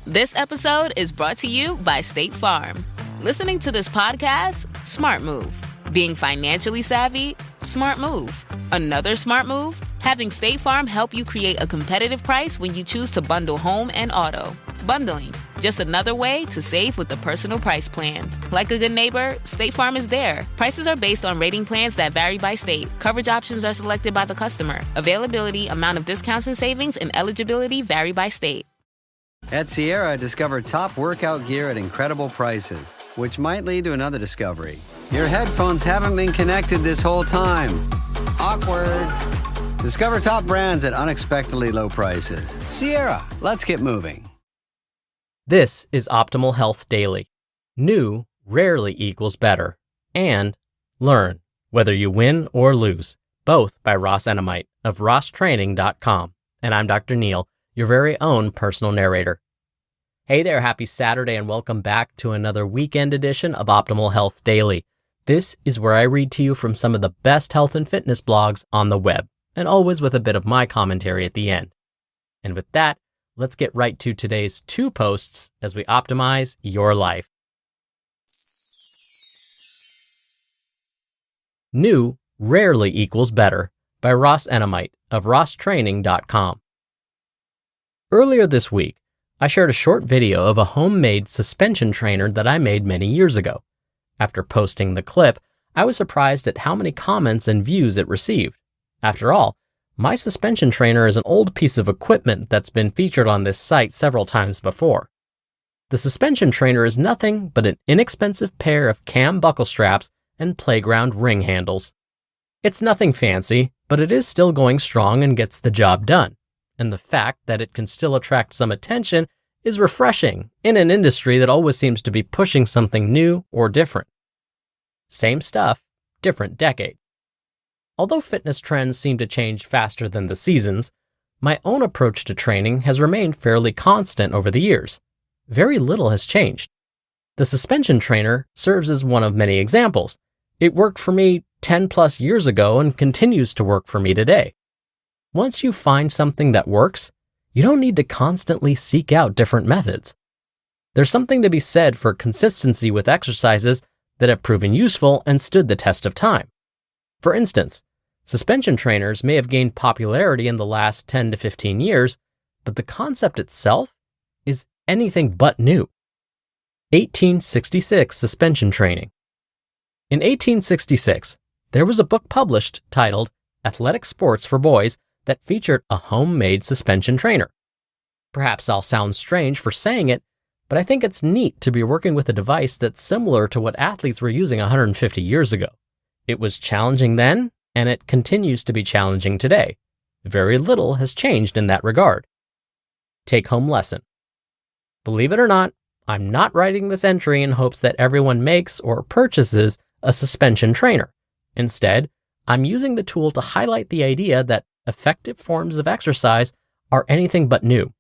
This episode is brought to you by State Farm. Listening to this podcast? Smart move. Being financially savvy? Smart move. Another smart move? Having State Farm help you create a competitive price when you choose to bundle home and auto. Bundling, just another way to save with the personal price plan. Like a good neighbor, State Farm is there. Prices are based on rating plans that vary by state. Coverage options are selected by the customer. Availability, amount of discounts and savings, and eligibility vary by state. At Sierra, discover top workout gear at incredible prices, which might lead to another discovery. Your headphones haven't been connected this whole time. Awkward. Discover top brands at unexpectedly low prices. Sierra, let's get moving. This is Optimal Health Daily. New rarely equals better. And learn, whether you win or lose. Both by Ross Enamait of rosstraining.com. And I'm Dr. Neil, your very own personal narrator. Hey there, happy Saturday and welcome back to another weekend edition of Optimal Health Daily. This is where I read to you from some of the best health and fitness blogs on the web, and always with a bit of my commentary at the end. And with that, let's get right to today's 2 posts as we optimize your life. New rarely equals better by Ross Enamait of rosstraining.com. Earlier this week, I shared a short video of a homemade suspension trainer that I made many years ago. After posting the clip, I was surprised at how many comments and views it received. After all, my suspension trainer is an old piece of equipment that's been featured on this site several times before. The suspension trainer is nothing but an inexpensive pair of cam buckle straps and playground ring handles. It's nothing fancy, but it is still going strong and gets the job done. And the fact that it can still attract some attention is refreshing in an industry that always seems to be pushing something new or different. Same stuff, different decade. Although fitness trends seem to change faster than the seasons, my own approach to training has remained fairly constant over the years. Very little has changed. The suspension trainer serves as one of many examples. It worked for me 10 plus years ago and continues to work for me today. Once you find something that works, you don't need to constantly seek out different methods. There's something to be said for consistency with exercises that have proven useful and stood the test of time. For instance, suspension trainers may have gained popularity in the last 10 to 15 years, but the concept itself is anything but new. 1866 suspension training. In 1866, there was a book published titled Athletic Sports for Boys that featured a homemade suspension trainer. Perhaps I'll sound strange for saying it, but I think it's neat to be working with a device that's similar to what athletes were using 150 years ago. It was challenging then, and it continues to be challenging today. Very little has changed in that regard. Take-home lesson. Believe it or not, I'm not writing this entry in hopes that everyone makes or purchases a suspension trainer. Instead, I'm using the tool to highlight the idea that effective forms of exercise are anything but new.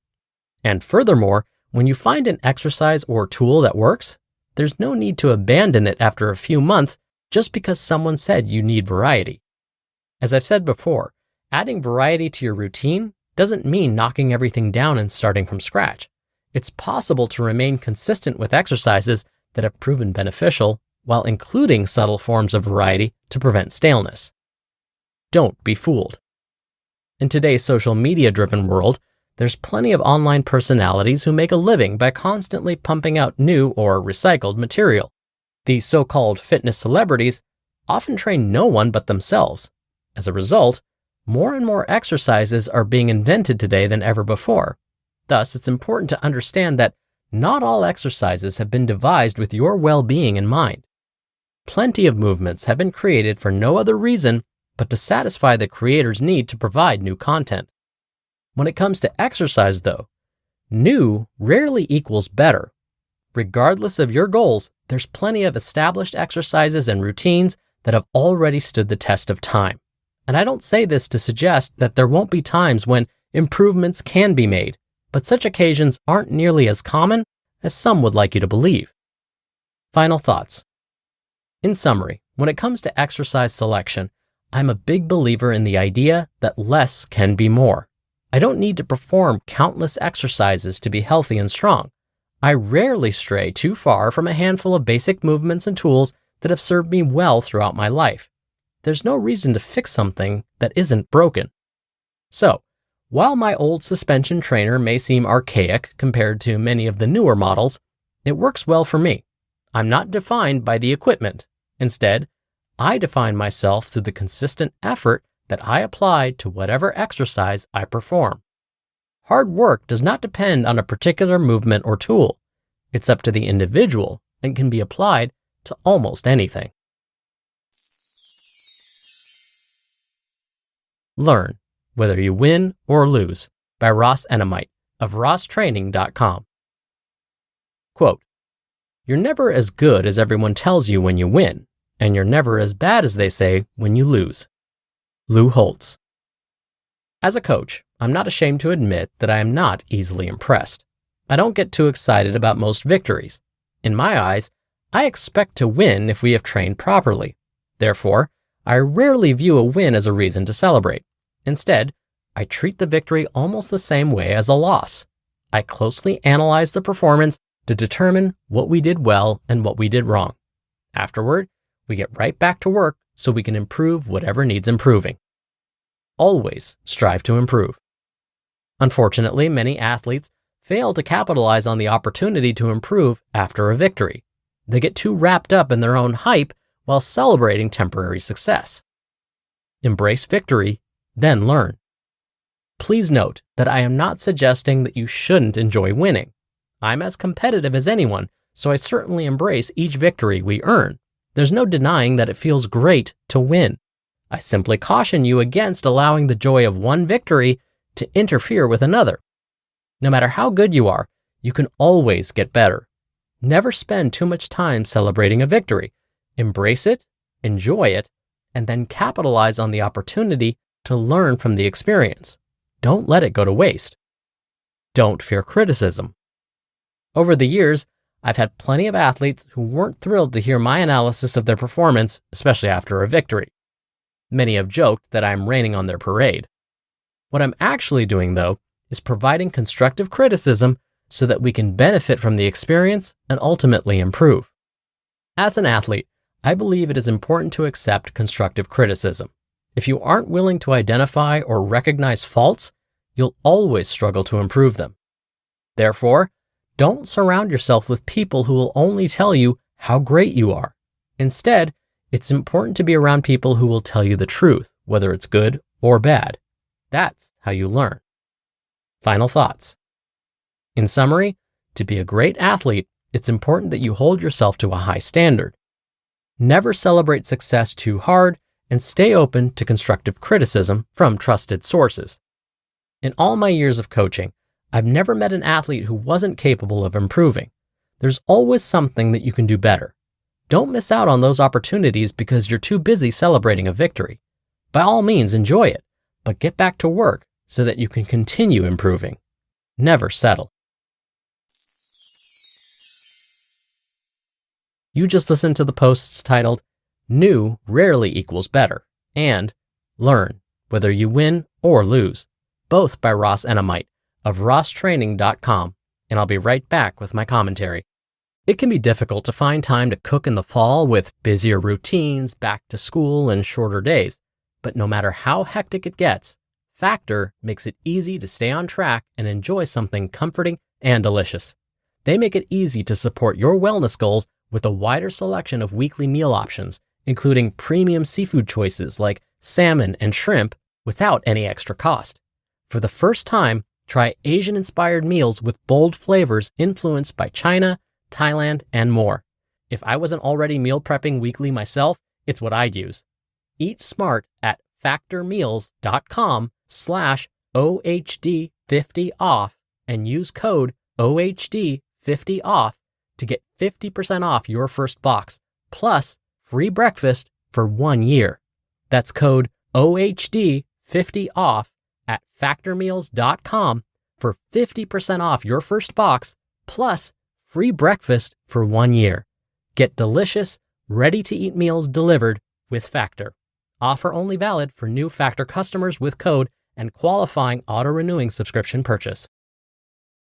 And furthermore, when you find an exercise or tool that works, there's no need to abandon it after a few months just because someone said you need variety. As I've said before, adding variety to your routine doesn't mean knocking everything down and starting from scratch. It's possible to remain consistent with exercises that have proven beneficial while including subtle forms of variety to prevent staleness. Don't be fooled. In today's social media-driven world, there's plenty of online personalities who make a living by constantly pumping out new or recycled material. These so-called fitness celebrities often train no one but themselves. As a result, more and more exercises are being invented today than ever before. Thus, it's important to understand that not all exercises have been devised with your well-being in mind. Plenty of movements have been created for no other reason but to satisfy the creator's need to provide new content. When it comes to exercise, though, new rarely equals better. Regardless of your goals, there's plenty of established exercises and routines that have already stood the test of time. And I don't say this to suggest that there won't be times when improvements can be made, but such occasions aren't nearly as common as some would like you to believe. Final thoughts. In summary, when it comes to exercise selection, I'm a big believer in the idea that less can be more. I don't need to perform countless exercises to be healthy and strong. I rarely stray too far from a handful of basic movements and tools that have served me well throughout my life. There's no reason to fix something that isn't broken. So, while my old suspension trainer may seem archaic compared to many of the newer models, it works well for me. I'm not defined by the equipment. Instead, I define myself through the consistent effort that I apply to whatever exercise I perform. Hard work does not depend on a particular movement or tool. It's up to the individual and can be applied to almost anything. Learn, Whether You Win or Lose, by Enamait of rosstraining.com. Quote, "You're never as good as everyone tells you when you win, and you're never as bad as they say when you lose." Lou Holtz. As a coach, I'm not ashamed to admit that I am not easily impressed. I don't get too excited about most victories. In my eyes, I expect to win if we have trained properly. Therefore, I rarely view a win as a reason to celebrate. Instead, I treat the victory almost the same way as a loss. I closely analyze the performance to determine what we did well and what we did wrong. Afterward, we get right back to work so we can improve whatever needs improving. Always strive to improve. Unfortunately, many athletes fail to capitalize on the opportunity to improve after a victory. They get too wrapped up in their own hype while celebrating temporary success. Embrace victory, then learn. Please note that I am not suggesting that you shouldn't enjoy winning. I'm as competitive as anyone, so I certainly embrace each victory we earn. There's no denying that it feels great to win. I simply caution you against allowing the joy of one victory to interfere with another. No matter how good you are, you can always get better. Never spend too much time celebrating a victory. Embrace it, enjoy it, and then capitalize on the opportunity to learn from the experience. Don't let it go to waste. Don't fear criticism. Over the years, I've had plenty of athletes who weren't thrilled to hear my analysis of their performance, especially after a victory. Many have joked that I'm raining on their parade. What I'm actually doing, though, is providing constructive criticism so that we can benefit from the experience and ultimately improve. As an athlete, I believe it is important to accept constructive criticism. If you aren't willing to identify or recognize faults, you'll always struggle to improve them. Therefore, don't surround yourself with people who will only tell you how great you are. Instead, it's important to be around people who will tell you the truth, whether it's good or bad. That's how you learn. Final thoughts. In summary, to be a great athlete, it's important that you hold yourself to a high standard. Never celebrate success too hard, and stay open to constructive criticism from trusted sources. In all my years of coaching, I've never met an athlete who wasn't capable of improving. There's always something that you can do better. Don't miss out on those opportunities because you're too busy celebrating a victory. By all means, enjoy it, but get back to work so that you can continue improving. Never settle. You just listened to the posts titled, "New Rarely Equals Better," and "Learn, Whether You Win or Lose," both by Enamait of rosstraining.com, and I'll be right back with my commentary. It can be difficult to find time to cook in the fall with busier routines, back to school, and shorter days, but no matter how hectic it gets, Factor makes it easy to stay on track and enjoy something comforting and delicious. They make it easy to support your wellness goals with a wider selection of weekly meal options, including premium seafood choices like salmon and shrimp without any extra cost. For the first time, try Asian-inspired meals with bold flavors influenced by China, Thailand, and more. If I wasn't already meal prepping weekly myself, it's what I'd use. Eat smart at factormeals.com/OHD50off and use code OHD50off to get 50% off your first box, plus free breakfast for 1 year. That's code OHD50off at factormeals.com for 50% off your first box, plus free breakfast for 1 year. Get delicious, ready-to-eat meals delivered with Factor. Offer only valid for new Factor customers with code and qualifying auto-renewing subscription purchase.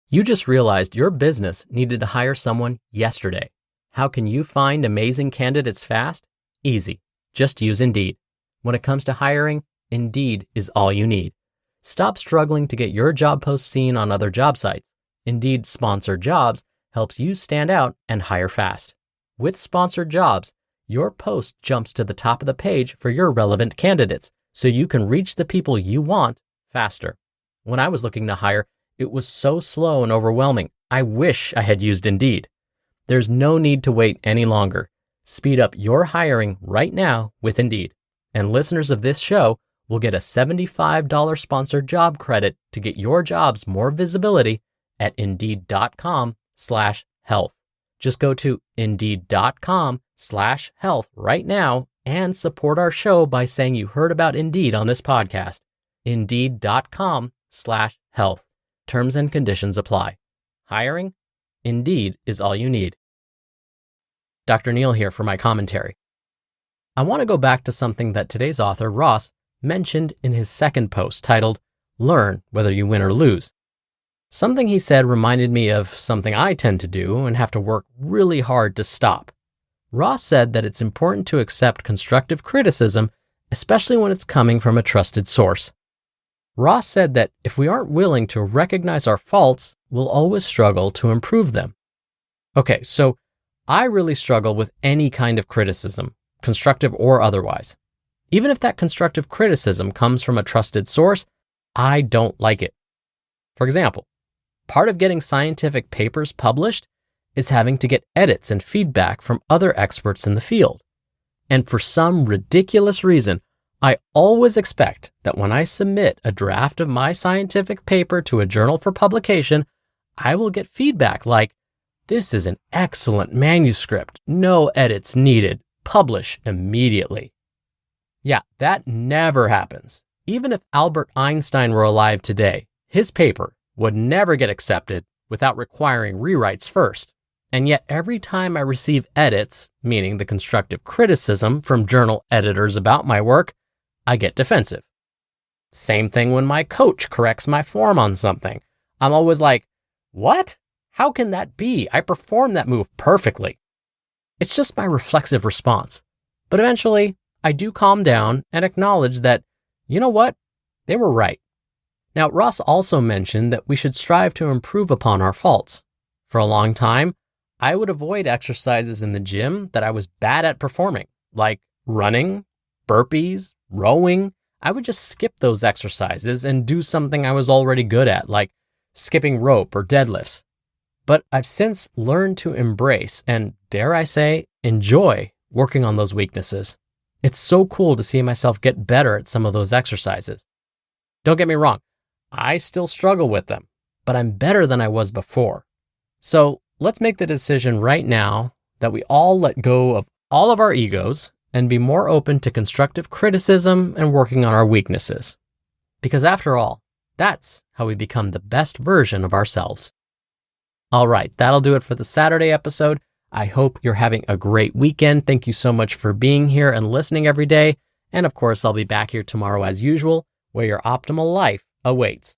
You just realized your business needed to hire someone yesterday. How can you find amazing candidates fast? Easy. Just use Indeed. When it comes to hiring, Indeed is all you need. Stop struggling to get your job post seen on other job sites. Indeed Sponsored Jobs helps you stand out and hire fast. With Sponsored Jobs, your post jumps to the top of the page for your relevant candidates, so you can reach the people you want faster. When I was looking to hire, it was so slow and overwhelming. I wish I had used Indeed. There's no need to wait any longer. Speed up your hiring right now with Indeed. And listeners of this show will get a $75 sponsored job credit to get your jobs more visibility at Indeed.com/health. Just go to Indeed.com/health right now and support our show by saying you heard about Indeed on this podcast. Indeed.com/health. Terms and conditions apply. Hiring? Indeed is all you need. Dr. Neal here for my commentary. I want to go back to something that today's author, Ross, mentioned in his second post titled, Learn Whether You Win or Lose. Something he said reminded me of something I tend to do and have to work really hard to stop. Ross said that it's important to accept constructive criticism, especially when it's coming from a trusted source. Ross said that if we aren't willing to recognize our faults, we'll always struggle to improve them. Okay, so I really struggle with any kind of criticism, constructive or otherwise. Even if that constructive criticism comes from a trusted source, I don't like it. For example, part of getting scientific papers published is having to get edits and feedback from other experts in the field. And for some ridiculous reason, I always expect that when I submit a draft of my scientific paper to a journal for publication, I will get feedback like, "This is an excellent manuscript. No edits needed. Publish immediately." Yeah, that never happens. Even if Albert Einstein were alive today, his paper would never get accepted without requiring rewrites first. And yet every time I receive edits, meaning the constructive criticism from journal editors about my work, I get defensive. Same thing when my coach corrects my form on something. I'm always like, "What? How can that be? I performed that move perfectly." It's just my reflexive response. But eventually, I do calm down and acknowledge that, you know what? They were right. Now, Ross also mentioned that we should strive to improve upon our faults. For a long time, I would avoid exercises in the gym that I was bad at performing, like running, burpees, rowing. I would just skip those exercises and do something I was already good at, like skipping rope or deadlifts. But I've since learned to embrace and, dare I say, enjoy working on those weaknesses. It's so cool to see myself get better at some of those exercises. Don't get me wrong, I still struggle with them, but I'm better than I was before. So let's make the decision right now that we all let go of all of our egos and be more open to constructive criticism and working on our weaknesses. Because after all, that's how we become the best version of ourselves. All right, that'll do it for the Saturday episode. I hope you're having a great weekend. Thank you so much for being here and listening every day. And of course, I'll be back here tomorrow as usual, where your optimal life awaits.